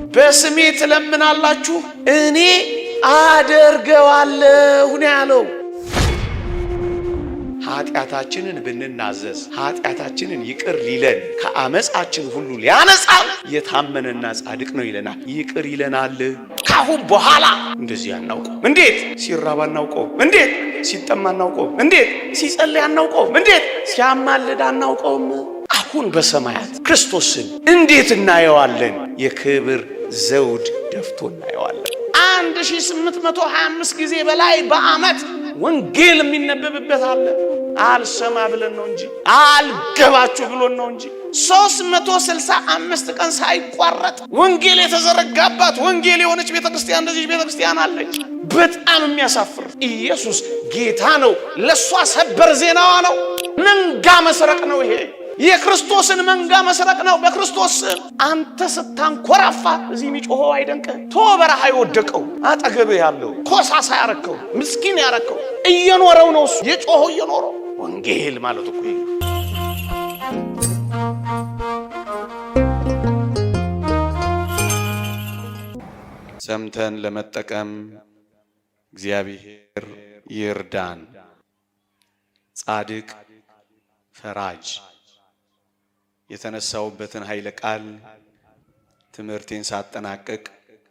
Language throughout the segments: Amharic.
በስሜ ትለምናላችሁ እኔ አደርገዋለሁ ነው ያለው። ኃጢአታችንን ብንናዘዝ ኃጢአታችንን ይቅር ሊለን ከአመጻችን ሁሉ ሊያነጻ የታመነና ጻድቅ ነው ይለናል። ይቅር ይለናል። ካሁን በኋላ እንደዚህ አናውቀው። እንዴት ሲራባ አናውቀው። እንዴት ሲጠማ አናውቀው። እንዴት ሲጸልይ አናውቀው። እንዴት ሲያማልድ አናውቀውም። አሁን በሰማያት ክርስቶስን እንዴት እናየዋለን? የክብር ዘውድ ደፍቶ እናየዋለን። 1825 ጊዜ በላይ በአመት ወንጌል የሚነበብበት አለ። አልሰማ ብለን ነው እንጂ አልገባችሁ ብሎን ነው እንጂ 365 ቀን ሳይቋረጥ ወንጌል የተዘረጋባት ወንጌል የሆነች ቤተክርስቲያን እንደዚህ ቤተክርስቲያን አለች። በጣም የሚያሳፍር። ኢየሱስ ጌታ ነው። ለሷ ሰበር ዜናዋ ነው። መንጋ መስረቅ ነው ይሄ። የክርስቶስን መንጋ መስረቅ ነው። በክርስቶስ አንተ ስታንኮራፋ እዚህ የሚጮኸው አይደንቅህ? በረሃ የወደቀው አጠገብህ ያለው ኮሳሳ ያረከው ምስኪን ያረከው እየኖረው ነው እሱ የጮኸው እየኖረው። ወንጌል ማለት እኮ ሰምተን ለመጠቀም እግዚአብሔር ይርዳን። ጻድቅ ፈራጅ የተነሳውበትን ኃይለ ቃል ትምህርቴን ሳጠናቀቅ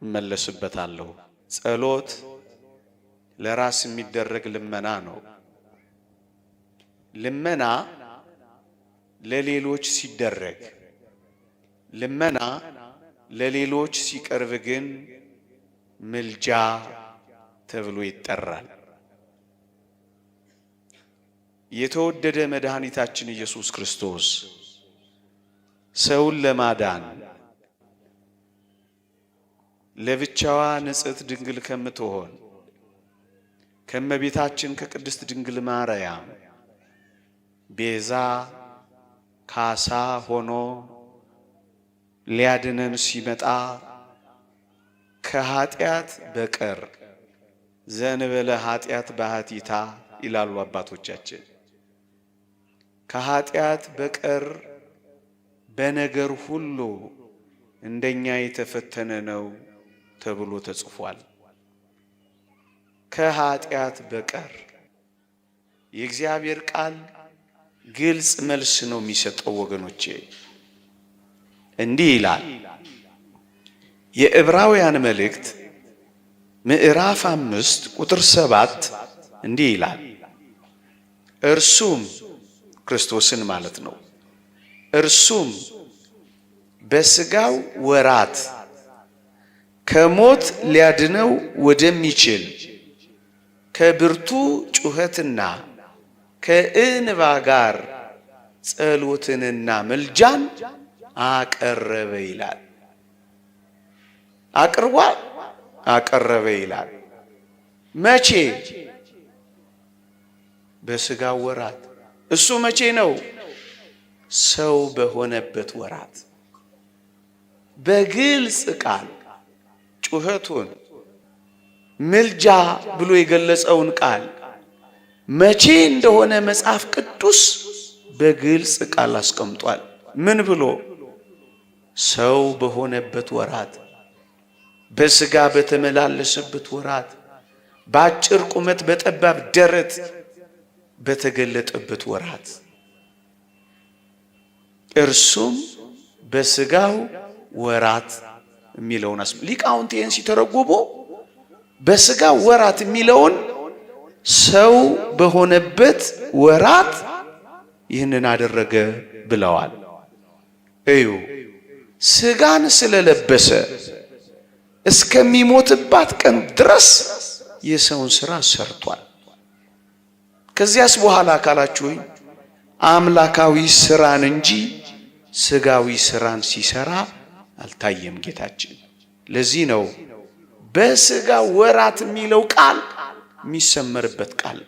እመለስበታለሁ። ጸሎት ለራስ የሚደረግ ልመና ነው። ልመና ለሌሎች ሲደረግ፣ ልመና ለሌሎች ሲቀርብ ግን ምልጃ ተብሎ ይጠራል። የተወደደ መድኃኒታችን ኢየሱስ ክርስቶስ ሰውን ለማዳን ለብቻዋ ንጽሕት ድንግል ከምትሆን ከእመቤታችን ከቅድስት ድንግል ማርያም ቤዛ ካሳ ሆኖ ሊያድነን ሲመጣ ከኃጢአት በቀር ዘንበለ ኃጢአት ባሕቲታ ይላሉ አባቶቻችን። ከኃጢአት በቀር በነገር ሁሉ እንደኛ የተፈተነ ነው ተብሎ ተጽፏል። ከኃጢአት በቀር የእግዚአብሔር ቃል ግልጽ መልስ ነው የሚሰጠው ወገኖቼ። እንዲህ ይላል የዕብራውያን መልእክት ምዕራፍ 5 ቁጥር 7 እንዲህ ይላል እርሱም ክርስቶስን ማለት ነው። እርሱም በሥጋው ወራት ከሞት ሊያድነው ወደሚችል ከብርቱ ጩኸትና ከእንባ ጋር ጸሎትንና ምልጃን አቀረበ ይላል። አቅርቧል፣ አቀረበ ይላል። መቼ? በሥጋው ወራት። እሱ መቼ ነው? ሰው በሆነበት ወራት። በግልጽ ቃል ጩኸቱን ምልጃ ብሎ የገለጸውን ቃል መቼ እንደሆነ መጽሐፍ ቅዱስ በግልጽ ቃል አስቀምጧል። ምን ብሎ? ሰው በሆነበት ወራት፣ በሥጋ በተመላለሰበት ወራት፣ በአጭር ቁመት በጠባብ ደረት በተገለጠበት ወራት እርሱም በሥጋው ወራት የሚለውን ሊቃውንት ይህን ሲተረጉሙ በሥጋው ወራት የሚለውን ሰው በሆነበት ወራት ይህንን አደረገ ብለዋል። እዩ፣ ሥጋን ስለለበሰ እስከሚሞትባት ቀን ድረስ የሰውን ሥራ ሰርቷል። ከዚያስ በኋላ ካላችሁኝ አምላካዊ ሥራን እንጂ ሥጋዊ ሥራን ሲሰራ አልታየም ጌታችን። ለዚህ ነው በሥጋ ወራት የሚለው ቃል የሚሰመርበት ቃል።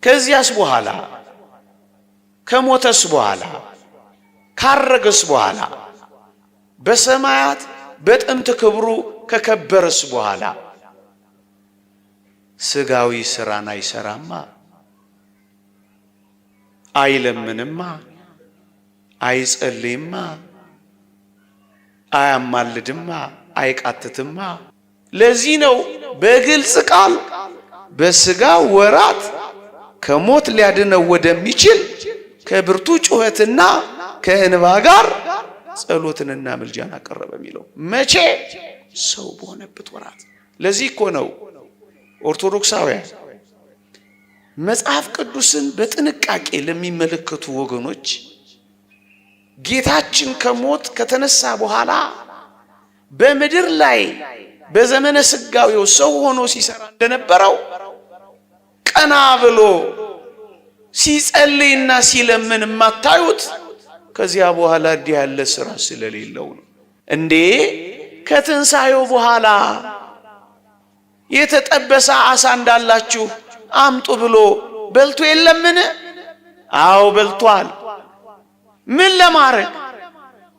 ከዚያስ በኋላ ከሞተስ በኋላ ካረገስ በኋላ በሰማያት በጥንት ክብሩ ከከበረስ በኋላ ሥጋዊ ሥራን አይሰራማ፣ አይለምንማ፣ አይጸልይማ። አያማልድማ አይቃትትማ። ለዚህ ነው በግልጽ ቃል በሥጋ ወራት ከሞት ሊያድነው ወደሚችል ከብርቱ ጩኸትና ከእንባ ጋር ጸሎትንና ምልጃን አቀረበ የሚለው። መቼ? ሰው በሆነበት ወራት። ለዚህ እኮ ነው ኦርቶዶክሳውያን መጽሐፍ ቅዱስን በጥንቃቄ ለሚመለከቱ ወገኖች ጌታችን ከሞት ከተነሳ በኋላ በምድር ላይ በዘመነ ሥጋዌው ሰው ሆኖ ሲሰራ እንደነበረው ቀና ብሎ ሲጸልይና ሲለምን የማታዩት ከዚያ በኋላ እንዲህ ያለ ሥራ ስለሌለው ነው። እንዴ ከትንሣኤው በኋላ የተጠበሰ ዓሣ እንዳላችሁ አምጡ ብሎ በልቶ የለምን? አዎ በልቷል። ምን ለማድረግ?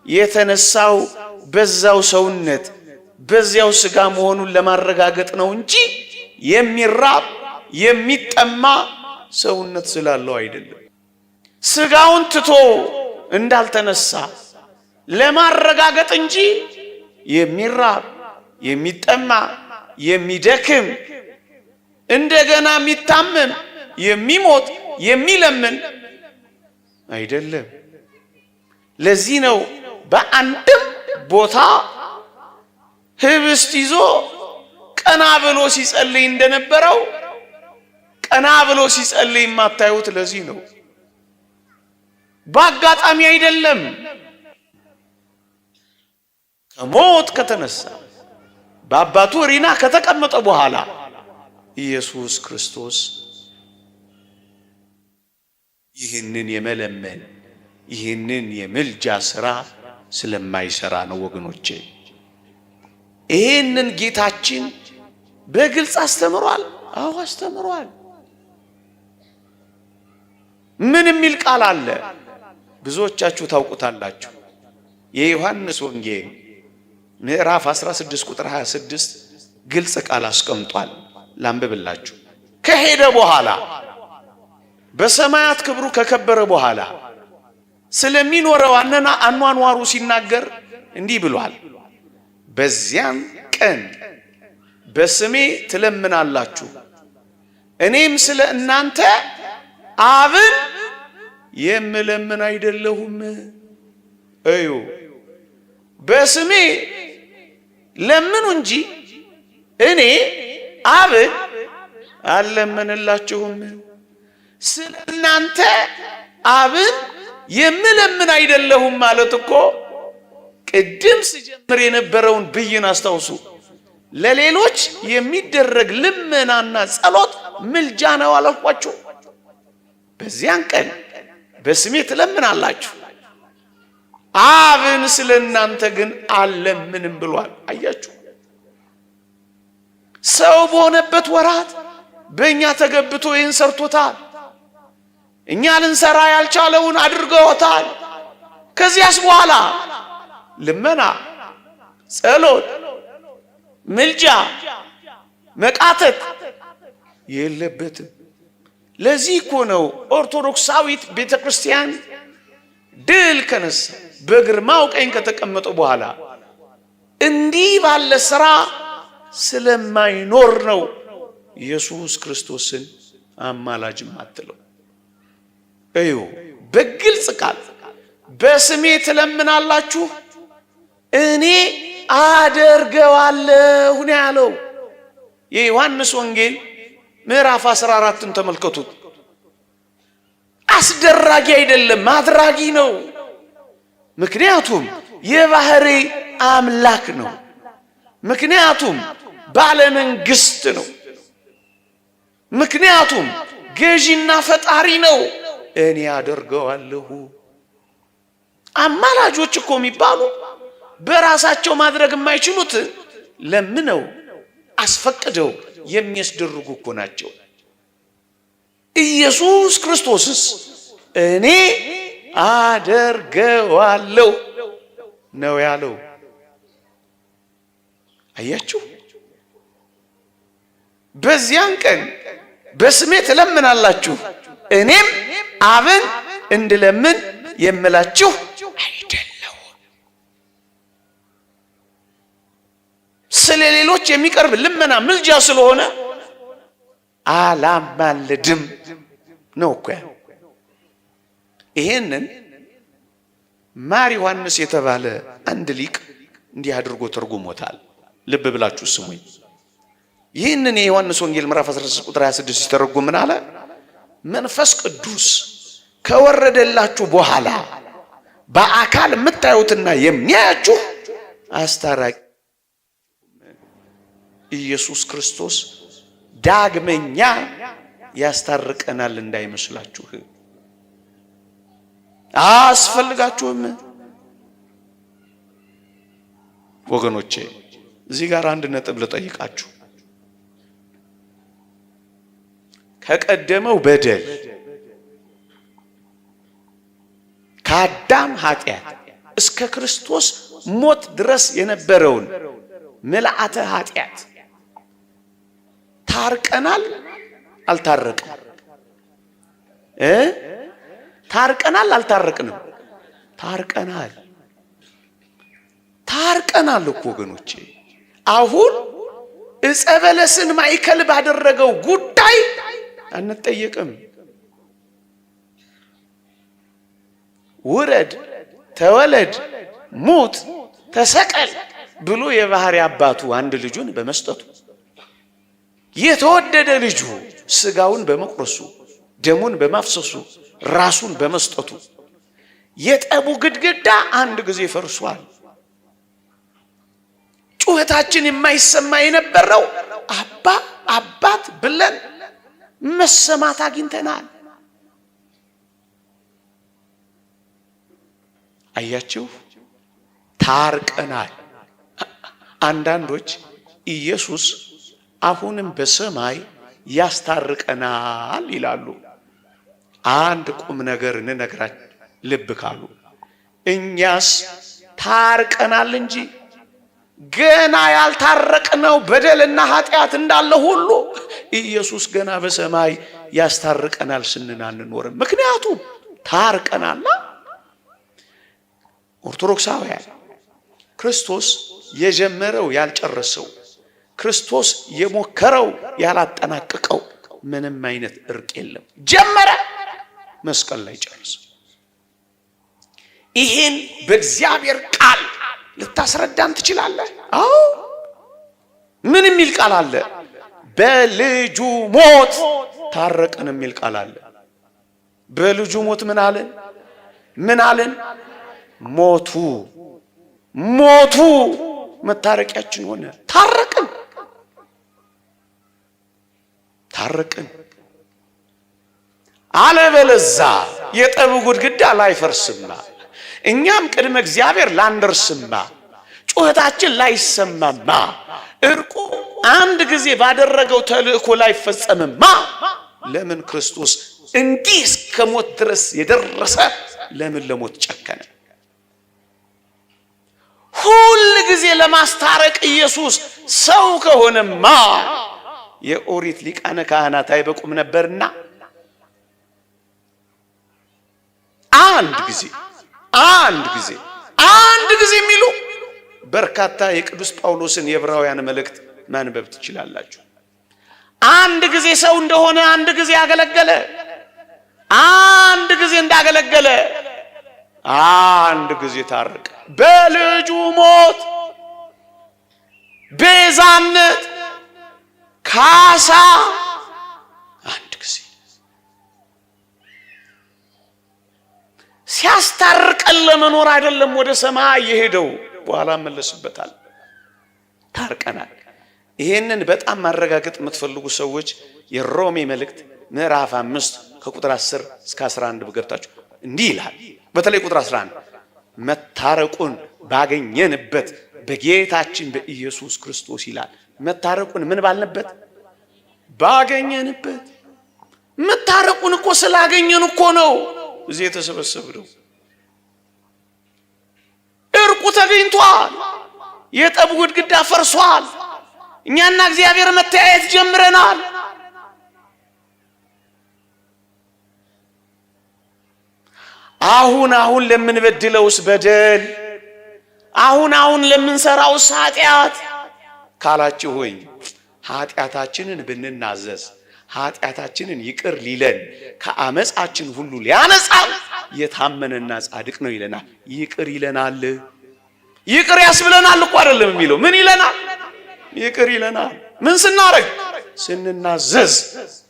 የተነሳው በዛው ሰውነት በዚያው ሥጋ መሆኑን ለማረጋገጥ ነው እንጂ የሚራብ የሚጠማ ሰውነት ስላለው አይደለም። ሥጋውን ትቶ እንዳልተነሳ ለማረጋገጥ እንጂ የሚራብ የሚጠማ የሚደክም እንደገና የሚታመም የሚሞት የሚለምን አይደለም። ለዚህ ነው በአንድም ቦታ ህብስት ይዞ ቀና ብሎ ሲጸልይ እንደነበረው ቀና ብሎ ሲጸልይ የማታዩት። ለዚህ ነው በአጋጣሚ አይደለም። ከሞት ከተነሳ በአባቱ ሪና ከተቀመጠ በኋላ ኢየሱስ ክርስቶስ ይህንን የመለመን ይህንን የምልጃ ሥራ ስለማይሰራ ነው ወገኖቼ። ይህንን ጌታችን በግልጽ አስተምሯል። አዎ አስተምሯል። ምን የሚል ቃል አለ? ብዙዎቻችሁ ታውቁታላችሁ። የዮሐንስ ወንጌል ምዕራፍ 16 ቁጥር 26 ግልጽ ቃል አስቀምጧል። ላንብብላችሁ። ከሄደ በኋላ በሰማያት ክብሩ ከከበረ በኋላ ስለሚኖረው አኗኗሩ ሲናገር እንዲህ ብሏል። በዚያን ቀን በስሜ ትለምናላችሁ፣ እኔም ስለ እናንተ አብን የምለምን አይደለሁም። እዩ በስሜ ለምኑ እንጂ እኔ አብን አልለምንላችሁም። ስለ እናንተ አብን የምለምን አይደለሁም ማለት እኮ ቅድም ስጀምር የነበረውን ብይን አስታውሱ። ለሌሎች የሚደረግ ልመናና ጸሎት ምልጃ ነው አላልኳችሁ? በዚያን ቀን በስሜ ትለምናላችሁ፣ አብን ስለ እናንተ ግን አልለምንም ብሏል። አያችሁ፣ ሰው በሆነበት ወራት በእኛ ተገብቶ ይህን ሰርቶታል። እኛ ልንሰራ ያልቻለውን አድርገውታል። ከዚያስ በኋላ ልመና፣ ጸሎት፣ ምልጃ፣ መቃተት የለበትም። ለዚህ እኮ ነው ኦርቶዶክሳዊት ቤተክርስቲያን ድል ከነሳ በግርማው ቀኝ ከተቀመጠ በኋላ እንዲህ ባለ ሥራ ስለማይኖር ነው ኢየሱስ ክርስቶስን አማላጅም አትለው። እዩ በግልጽ ቃል በስሜ ትለምናላችሁ እኔ አደርገዋለሁ ነው ያለው። የዮሐንስ ወንጌል ምዕራፍ 14ን ተመልከቱት። አስደራጊ አይደለም፣ አድራጊ ነው። ምክንያቱም የባህሪ አምላክ ነው። ምክንያቱም ባለመንግስት ነው። ምክንያቱም ገዢና ፈጣሪ ነው። እኔ አደርገዋለሁ። አማላጆች እኮ የሚባሉ በራሳቸው ማድረግ የማይችሉት ለምነው አስፈቅደው የሚያስደርጉ እኮ ናቸው። ኢየሱስ ክርስቶስስ እኔ አደርገዋለሁ ነው ያለው። አያችሁ፣ በዚያን ቀን በስሜ ትለምናላችሁ እኔም አብን እንድለምን የምላችሁ አይደለሁም። ስለሌሎች የሚቀርብ ልመና ምልጃ ስለሆነ አላማልድም ነው እኮ። ይሄንን ማር ዮሐንስ የተባለ አንድ ሊቅ እንዲህ አድርጎ ተርጉሞታል። ልብ ብላችሁ ስሙኝ። ይህንን የዮሐንስ ወንጌል ምዕራፍ 16 ቁጥር 26 ሲተረጉም ምን አለ? መንፈስ ቅዱስ ከወረደላችሁ በኋላ በአካል የምታዩትና የሚያያችሁ አስታራቂ ኢየሱስ ክርስቶስ ዳግመኛ ያስታርቀናል እንዳይመስላችሁ። አስፈልጋችሁም ወገኖቼ፣ እዚህ ጋር አንድ ነጥብ ልጠይቃችሁ። ከቀደመው በደል ከአዳም ኃጢአት እስከ ክርስቶስ ሞት ድረስ የነበረውን ምልአተ ኃጢአት ታርቀናል አልታረቅንም? ታርቀናል አልታረቅንም? ታርቀናል። ታርቀናል እኮ ወገኖቼ። አሁን ዕፀ በለስን ማዕከል ባደረገው ጉዳይ አንጠየቅም። ውረድ፣ ተወለድ፣ ሙት፣ ተሰቀል ብሎ የባህሪ አባቱ አንድ ልጁን በመስጠቱ የተወደደ ልጁ ስጋውን በመቁረሱ ደሙን በማፍሰሱ ራሱን በመስጠቱ የጠቡ ግድግዳ አንድ ጊዜ ፈርሷል። ጩኸታችን የማይሰማ የነበረው አባ አባት ብለን መሰማት አግኝተናል። አያችሁ፣ ታርቀናል። አንዳንዶች ኢየሱስ አሁንም በሰማይ ያስታርቀናል ይላሉ። አንድ ቁም ነገር እንነግራችሁ ልብ ካሉ፣ እኛስ ታርቀናል እንጂ ገና ያልታረቅነው በደልና ኃጢአት እንዳለ ሁሉ ኢየሱስ ገና በሰማይ ያስታርቀናል ስንል አንኖርም። ምክንያቱም ታርቀናል። ኦርቶዶክሳውያን ክርስቶስ የጀመረው ያልጨረሰው፣ ክርስቶስ የሞከረው ያላጠናቀቀው ምንም አይነት እርቅ የለም። ጀመረ፣ መስቀል ላይ ጨረሰ። ይሄን በእግዚአብሔር ቃል ልታስረዳን ትችላለህ? አዎ። ምን የሚል ቃል አለ? በልጁ ሞት ታረቅን የሚል ቃል አለ። በልጁ ሞት ምን አለን? ምን አለን? ሞቱ። ሞቱ መታረቂያችን ሆነ። ታረቅን። ታረቅን። አለበለዛ የጠቡ ግድግዳ ላይፈርስማ፣ እኛም ቅድመ እግዚአብሔር ላንደርስማ፣ ጩኸታችን ላይሰማማ፣ እርቁ አንድ ጊዜ ባደረገው ተልእኮ ላይፈጸምማ፣ ለምን ክርስቶስ እንዲህ እስከ ሞት ድረስ የደረሰ ለምን ለሞት ጨከነ? ሁል ጊዜ ለማስታረቅ ኢየሱስ ሰው ከሆነማ የኦሪት ሊቃነ ካህናት አይበቁም ነበርና አንድ ጊዜ የሚሉ በርካታ የቅዱስ ጳውሎስን የዕብራውያን መልእክት ማንበብ ትችላላችሁ። አንድ ጊዜ ሰው እንደሆነ አንድ ጊዜ ያገለገለ፣ አንድ ጊዜ እንዳገለገለ አንድ ጊዜ ታረቀ። በልጁ ሞት ቤዛነት ካሳ አንድ ጊዜ ሲያስታርቀን ለመኖር አይደለም ወደ ሰማይ የሄደው። በኋላ መለስበታል። ታርቀናል። ይሄንን በጣም ማረጋገጥ የምትፈልጉ ሰዎች የሮሜ መልእክት ምዕራፍ 5 ከቁጥር 10 እስከ 11 ብገብታችሁ እንዲህ ይላል። በተለይ ቁጥር 11 መታረቁን ባገኘንበት በጌታችን በኢየሱስ ክርስቶስ ይላል። መታረቁን ምን ባልንበት? ባገኘንበት። መታረቁን እኮ ስላገኘን እኮ ነው እዚህ የተሰበሰብነው። እርቁ ተገኝቷል። የጠቡ ግድግዳ ፈርሷል። እኛና እግዚአብሔር መተያየት ጀምረናል። አሁን ለምንበድለውስ በደል፣ አሁን ለምንሰራውስ ኃጢአት ካላችሁ ሆይ ኃጢአታችንን ብንናዘዝ ኃጢአታችንን ይቅር ሊለን ከአመፃችን ሁሉ ሊያነጻን የታመነና ጻድቅ ነው ይለናል። ይቅር ይለናል። ይቅር ያስብለናል እኮ አይደለም የሚለው። ምን ይለናል? ይቅር ይለናል። ምን ስናረግ? ስንናዘዝ።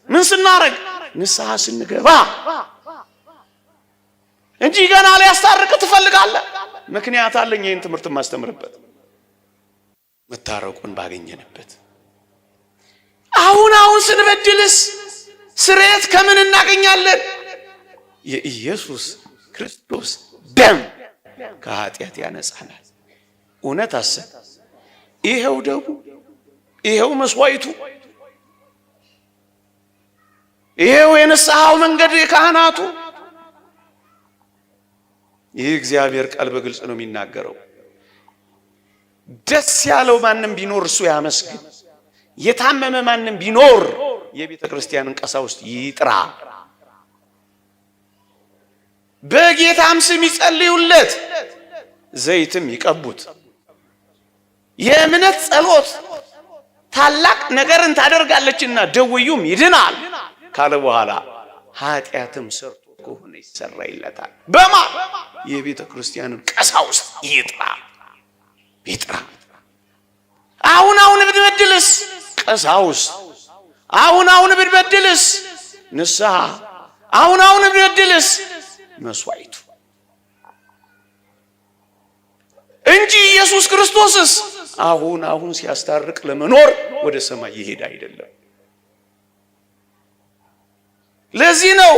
ምን ስናረግ? ንስሐ ስንገባ እንጂ ገና ሊያስታርቅ ትፈልጋለህ? ምክንያት አለኝ ይህን ትምህርት ማስተምርበት መታረቁን ባገኘንበት። አሁን ስንበድልስ ስርየት ከምን እናገኛለን? የኢየሱስ ክርስቶስ ደም ከኃጢአት ያነጻናል። እውነት አሰብ። ይሄው ደሙ፣ ይሄው መስዋዕቱ፣ ይሄው የንስሐው መንገድ የካህናቱ። ይህ እግዚአብሔር ቃል በግልጽ ነው የሚናገረው። ደስ ያለው ማንም ቢኖር እሱ ያመስግን። የታመመ ማንም ቢኖር የቤተ ክርስቲያንን ቀሳውስት ይጥራ፣ በጌታም ስም ይጸልዩለት፣ ዘይትም ይቀቡት። የእምነት ጸሎት ታላቅ ነገርን ታደርጋለችና ደውዩም ይድናል ካለ በኋላ ኃጢአትም ሰርቶ ከሆነ ይሰራይለታል። በማ የቤተ ክርስቲያንን ቀሳውስት ይጥራ። አሁን ብትበድልስ ቀሳውስት፣ አሁን ብትበድልስ ንስሐ፣ አሁን ብትበድልስ መስዋዕቱ እንጂ ኢየሱስ ክርስቶስስ አሁን ሲያስታርቅ ለመኖር ወደ ሰማይ ይሄድ አይደለም። ለዚህ ነው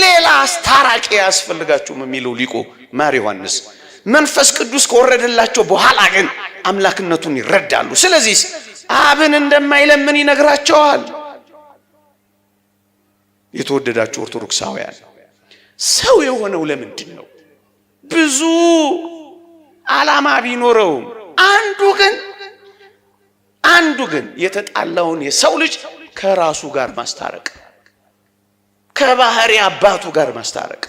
ሌላ አስታራቂ ያስፈልጋችሁም የሚለው ሊቁ ማር ዮሐንስ። መንፈስ ቅዱስ ከወረደላቸው በኋላ ግን አምላክነቱን ይረዳሉ። ስለዚህ አብን እንደማይለምን ይነግራቸዋል። የተወደዳችሁ ኦርቶዶክሳውያን፣ ሰው የሆነው ለምንድን ነው? ብዙ ዓላማ ቢኖረውም አንዱ ግን የተጣላውን የሰው ልጅ ከራሱ ጋር ማስታረቅ፣ ከባህሪ አባቱ ጋር ማስታረቅ፣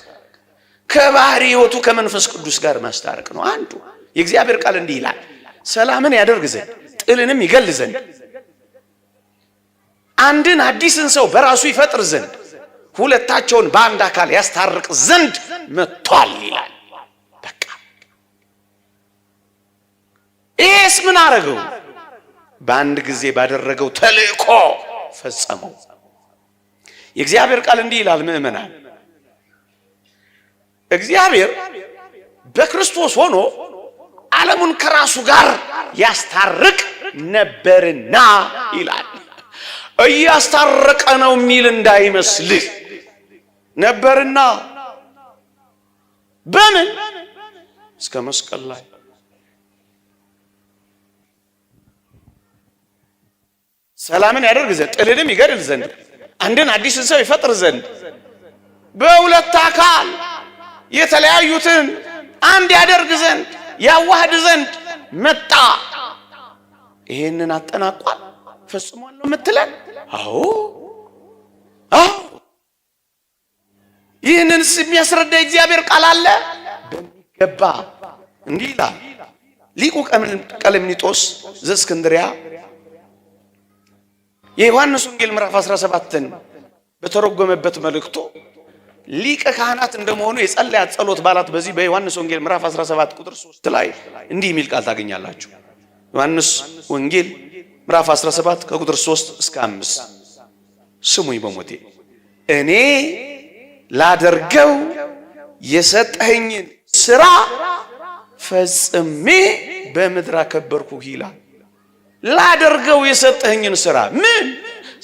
ከባህሪ ሕይወቱ ከመንፈስ ቅዱስ ጋር ማስታረቅ ነው አንዱ። የእግዚአብሔር ቃል እንዲህ ይላል፣ ሰላምን ያደርግ ዘንድ ጥልንም ይገል ዘንድ አንድን አዲስን ሰው በራሱ ይፈጥር ዘንድ ሁለታቸውን በአንድ አካል ያስታርቅ ዘንድ መጥቷል ይላል። በቃ ኢየሱስ ምን አረገው? በአንድ ጊዜ ባደረገው ተልእኮ ፈጸመው። የእግዚአብሔር ቃል እንዲህ ይላል፣ ምእመናን እግዚአብሔር በክርስቶስ ሆኖ ዓለሙን ከራሱ ጋር ያስታርቅ ነበርና ይላል። እያስታረቀ ነው የሚል እንዳይመስልህ፣ ነበርና በምን እስከ መስቀል ላይ ሰላምን ያደርግ ዘንድ ጥልንም ይገድል ዘንድ አንድን አዲስን ሰው ይፈጥር ዘንድ በሁለት አካል የተለያዩትን አንድ ያደርግ ዘንድ ያዋህድ ዘንድ መጣ። ይሄንን አጠናቋል፣ ፈጽሟል ነው የምትለን? አዎ። ይህንን የሚያስረዳ እግዚአብሔር ቃል አለ በሚገባ። እንዲህ ይላል ሊቁ ቀለምኒጦስ ዘእስክንድርያ የዮሐንስ ወንጌል ምዕራፍ 17ን በተረጎመበት መልእክቱ ሊቀ ካህናት እንደመሆኑ የጸለያት ጸሎት ባላት በዚህ በዮሐንስ ወንጌል ምዕራፍ 17 ቁጥር 3 ላይ እንዲህ የሚል ቃል ታገኛላችሁ። ዮሐንስ ወንጌል ምዕራፍ 17 ከቁጥር 3 እስከ 5 ስሙኝ በሞቴ እኔ ላደርገው የሰጠኸኝን ሥራ ፈጽሜ በምድር አከበርኩህ ይላል። ላደርገው የሰጠኸኝን ሥራ ምን?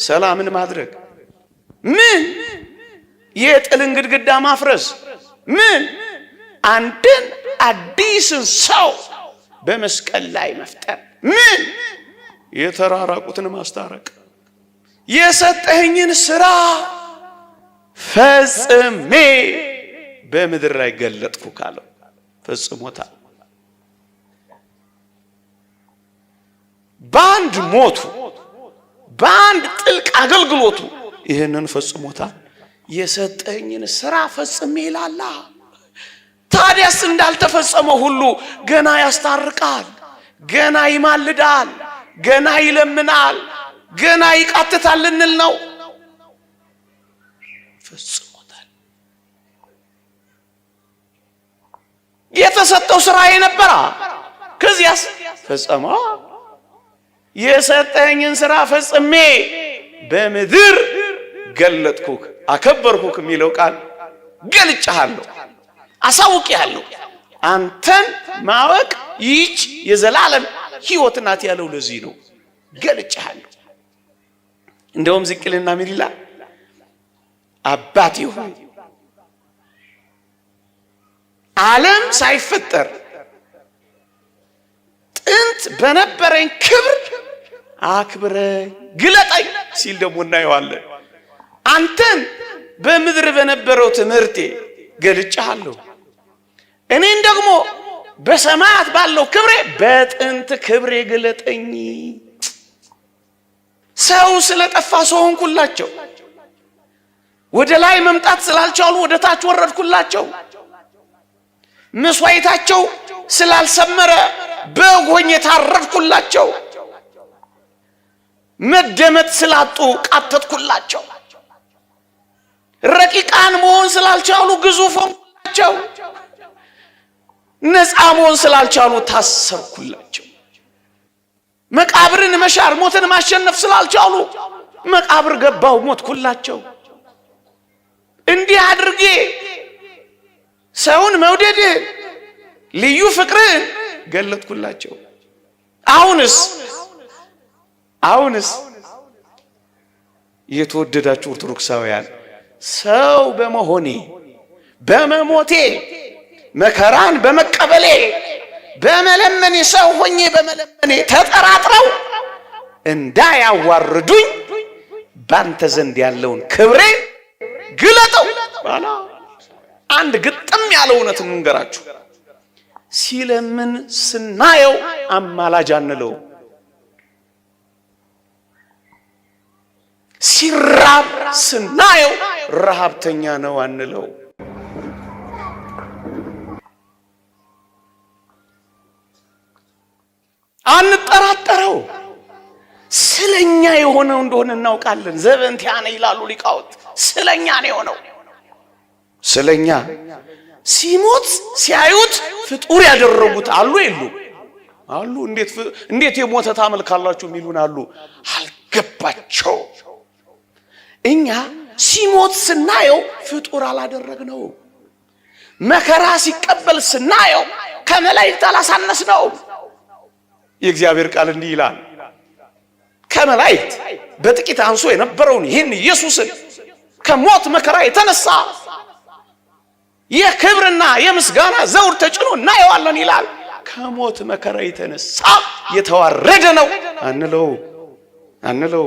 ሰላምን ማድረግ ምን? የጥልን ግድግዳ ማፍረስ ምን? አንድን አዲስን ሰው በመስቀል ላይ መፍጠር ምን? የተራራቁትን ማስታረቅ። የሰጠኸኝን ሥራ ፈጽሜ በምድር ላይ ገለጥኩ ካለው ፈጽሞታል። በአንድ ሞቱ፣ በአንድ ጥልቅ አገልግሎቱ ይህንን ፈጽሞታል። የሰጠኝን ሥራ ፈጽሜ ይላል። ታዲያስ እንዳልተፈጸመ ሁሉ ገና ያስታርቃል፣ ገና ይማልዳል፣ ገና ይለምናል፣ ገና ይቃትታል ልንል ነው። ፈጽሞታል። የተሰጠው ስራ የነበረ ከዚያስ ፈጸመ። የሰጠኝን ስራ ፈጽሜ በምድር ገለጥኩክ አከበርኩክ የሚለው ቃል ገልጬሃለሁ፣ አሳውቄሃለሁ። አንተን ማወቅ ይህች የዘላለም ሕይወት ናት ያለው ለዚህ ነው። ገልጬሃለሁ። እንደውም ዝቅልና ምን ይላል? አባቴ ሆይ ዓለም ሳይፈጠር ጥንት በነበረኝ ክብር አክብረኝ ግለጠኝ ሲል ደግሞ እናየዋለን። አንተን በምድር በነበረው ትምህርቴ ገልጬሃለሁ፣ እኔን ደግሞ በሰማያት ባለው ክብሬ በጥንት ክብሬ ግለጠኝ። ሰው ስለጠፋ ሰው ሆንኩላቸው። ወደ ላይ መምጣት ስላልቻሉ ወደ ታች ወረድኩላቸው። መስዋዕታቸው ስላልሰመረ በግ ሆኜ ታረድኩላቸው። መደመጥ ስላጡ ቃተትኩላቸው። ረቂቃን መሆን ስላልቻሉ ግዙፍ ሆንኩላቸው። ነፃ መሆን ስላልቻሉ ታሰርኩላቸው። መቃብርን መሻር ሞትን ማሸነፍ ስላልቻሉ መቃብር ገባው ሞትኩላቸው። እንዲህ አድርጌ ሰውን መውደድን ልዩ ፍቅርን ገለጥኩላቸው። አሁንስ የተወደዳችሁ ኦርቶዶክሳውያን ሰው በመሆኔ በመሞቴ መከራን በመቀበሌ በመለመኔ ሰው ሆኜ በመለመኔ ተጠራጥረው እንዳያዋርዱኝ ባንተ ዘንድ ያለውን ክብሬ ግለጠው ባላ። አንድ ግጥም ያለ እውነት እንንገራችሁ። ሲለምን ስናየው አማላጅ አንለው፣ ሲራብ ስናየው ረሃብተኛ ነው አንለው። አንጠራጠረው። ስለኛ የሆነው እንደሆነ እናውቃለን። ዘበንቲያነ ይላሉ ሊቃውንት። ስለኛ ነው የሆነው። ስለኛ ሲሞት ሲያዩት ፍጡር ያደረጉት አሉ የሉ? አሉ። እንዴት የሞተ ታመልካላችሁ የሚሉን አሉ። አልገባቸው። እኛ ሲሞት ስናየው ፍጡር አላደረግነው። መከራ ሲቀበል ስናየው ከመላእክት አላሳነስነው። የእግዚአብሔር ቃል እንዲህ ይላል፣ ከመላእክት በጥቂት አንሶ የነበረውን ይህን ኢየሱስን ከሞት መከራ የተነሳ የክብርና የምስጋና ዘውድ ተጭኖ እናየዋለን ይላል። ከሞት መከራ የተነሳ የተዋረደ ነው አንለው።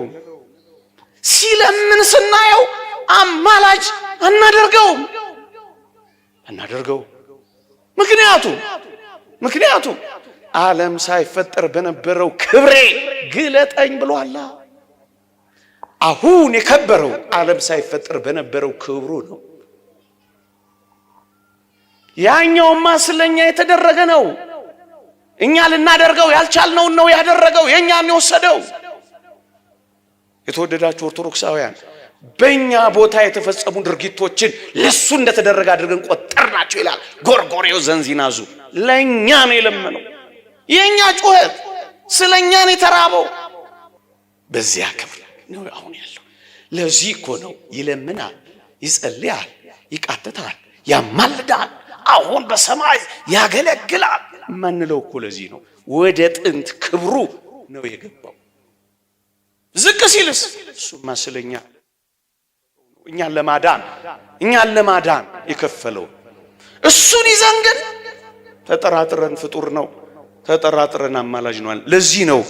ሲለምን ስናየው አማላጅ አናደርገው። ምክንያቱም ዓለም ሳይፈጠር በነበረው ክብሬ ግለጠኝ ብሏል። አሁን የከበረው ዓለም ሳይፈጠር በነበረው ክብሩ ነው። ያኛውማ ስለኛ የተደረገ ነው። እኛ ልናደርገው ያልቻልነው ነው ያደረገው፣ የኛን የወሰደው። የተወደዳችሁ ኦርቶዶክሳውያን በእኛ ቦታ የተፈጸሙ ድርጊቶችን ለሱ እንደተደረገ አድርገን ቆጠርናቸው ይላል ጎርጎርዮስ ዘንዚናዙ። ለኛ ነው የለመነው። የኛ ጩኸት ስለኛ ነው የተራበው። በዚያ ክብር ነው አሁን ያለው። ለዚህ እኮ ነው ይለምናል፣ ይጸልያል፣ ይቃተታል፣ ያማልዳል፣ አሁን በሰማይ ያገለግላል ማንለው እኮ ለዚህ ነው። ወደ ጥንት ክብሩ ነው የገባው። ዝቅ ሲልስ እሱማ ስለኛ እኛን ለማዳን የከፈለው እሱን ይዘን ግን ተጠራጥረን ፍጡር ነው፣ ተጠራጥረን አማላጅ ነው። ለዚህ ነው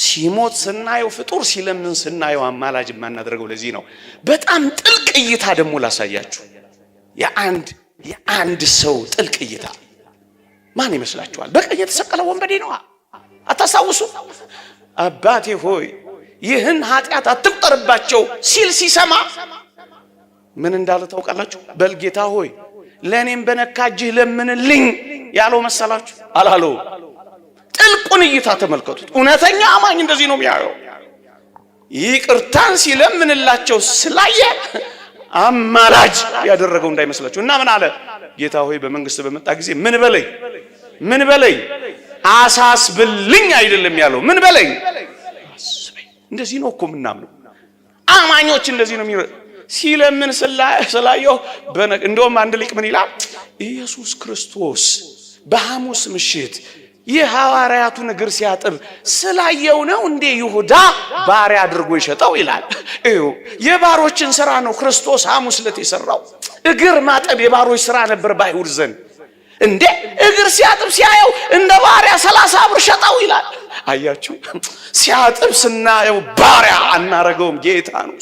ሲሞት ስናየው ፍጡር፣ ሲለምን ስናየው አማላጅ የማናደርገው። ለዚህ ነው በጣም ጥልቅ እይታ ደግሞ ላሳያችሁ። የአንድ ሰው ጥልቅ እይታ ማን ይመስላችኋል? በቀኝ የተሰቀለው ወንበዴ ነው። አታስታውሱ? አባቴ ሆይ ይህን ኃጢአት አትቁጠርባቸው ሲል ሲሰማ ምን እንዳለ ታውቃላችሁ? በል ጌታ ሆይ ለእኔም በነካ እጅህ ለምንልኝ ያለው መሰላችሁ? አላለው። ጥልቁን እይታ ተመልከቱት። እውነተኛ አማኝ እንደዚህ ነው የሚያየው። ይቅርታን ሲለምንላቸው ስላየ አማላጅ ያደረገው እንዳይመስላችሁ እና ምን አለ? ጌታ ሆይ በመንግስት በመጣ ጊዜ ምን በለኝ አሳስብልኝ አይደለም ያለው፣ ምን በለኝ አስበኝ። እንደዚህ ነው እኮ ምናምነው አማኞች፣ እንደዚህ ነው ሲለምን ስላየው። እንደውም አንድ ሊቅ ምን ይላል? ኢየሱስ ክርስቶስ በሐሙስ ምሽት የሐዋርያቱን እግር ሲያጥብ ስላየው ነው እንዴ ይሁዳ ባሪያ አድርጎ ይሸጠው ይላል። የባሮችን ስራ ነው ክርስቶስ ሐሙስ ዕለት የሰራው። እግር ማጠብ የባሮች ስራ ነበር በአይሁድ ዘንድ። እንዴ እግር ሲያጥብ ሲያየው እንደ ባሪያ 30 ብር ሸጠው ይላል። አያችሁ፣ ሲያጥብ ስናየው ባሪያ አናረገውም፣ ጌታ ነው።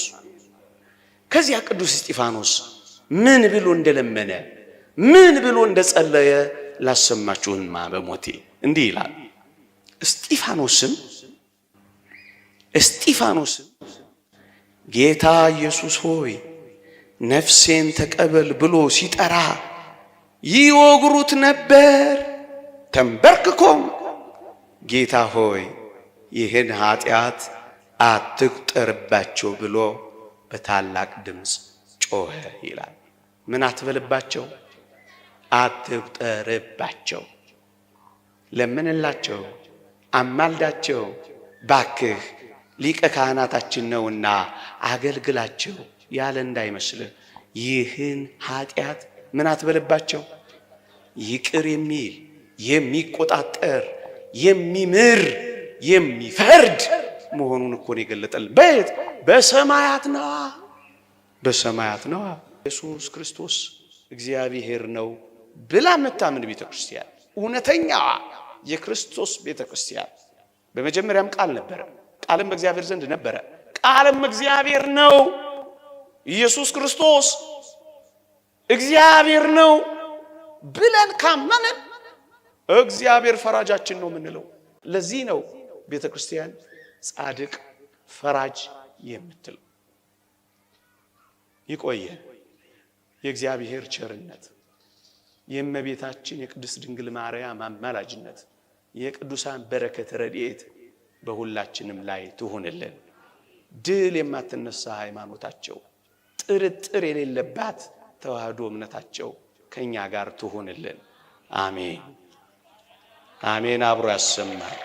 ከዚያ ቅዱስ እስጢፋኖስ ምን ብሎ እንደለመነ ምን ብሎ እንደጸለየ ላሰማችሁንማ በሞቴ እንዲህ ይላል። እስጢፋኖስም ጌታ ኢየሱስ ሆይ ነፍሴን ተቀበል ብሎ ሲጠራ ይወግሩት ነበር። ተንበርክኮም ጌታ ሆይ ይህን ኃጢአት አትቁጠርባቸው ብሎ በታላቅ ድምፅ ጮኸ ይላል። ምን አትበልባቸው? አትቁጠርባቸው። ለምንላቸው፣ አማልዳቸው፣ ባክህ ሊቀ ካህናታችን ነውና አገልግላቸው ያለ እንዳይመስልህ። ይህን ኃጢአት ምን አትበልባቸው? ይቅር የሚል የሚቆጣጠር የሚምር የሚፈርድ መሆኑን እኮ ነው የገለጠልን። በየት? በሰማያት ነዋ፣ በሰማያት ነዋ። ኢየሱስ ክርስቶስ እግዚአብሔር ነው ብላ የምታምን ቤተክርስቲያን፣ እውነተኛ የክርስቶስ ቤተክርስቲያን። በመጀመሪያም ቃል ነበረ፣ ቃልም በእግዚአብሔር ዘንድ ነበረ፣ ቃልም እግዚአብሔር ነው። ኢየሱስ ክርስቶስ እግዚአብሔር ነው ብለን ካመንን እግዚአብሔር ፈራጃችን ነው የምንለው። ለዚህ ነው ቤተክርስቲያን ጻድቅ ፈራጅ የምትለው። ይቆየን የእግዚአብሔር ቸርነት፣ የእመቤታችን የቅድስት ድንግል ማርያም አማላጅነት፣ የቅዱሳን በረከት ረድኤት በሁላችንም ላይ ትሁንልን። ድል የማትነሳ ሃይማኖታቸው፣ ጥርጥር የሌለባት ተዋህዶ እምነታቸው ከኛ ጋር ትሁንልን። አሜን አሜን። አብሮ ያሰማል።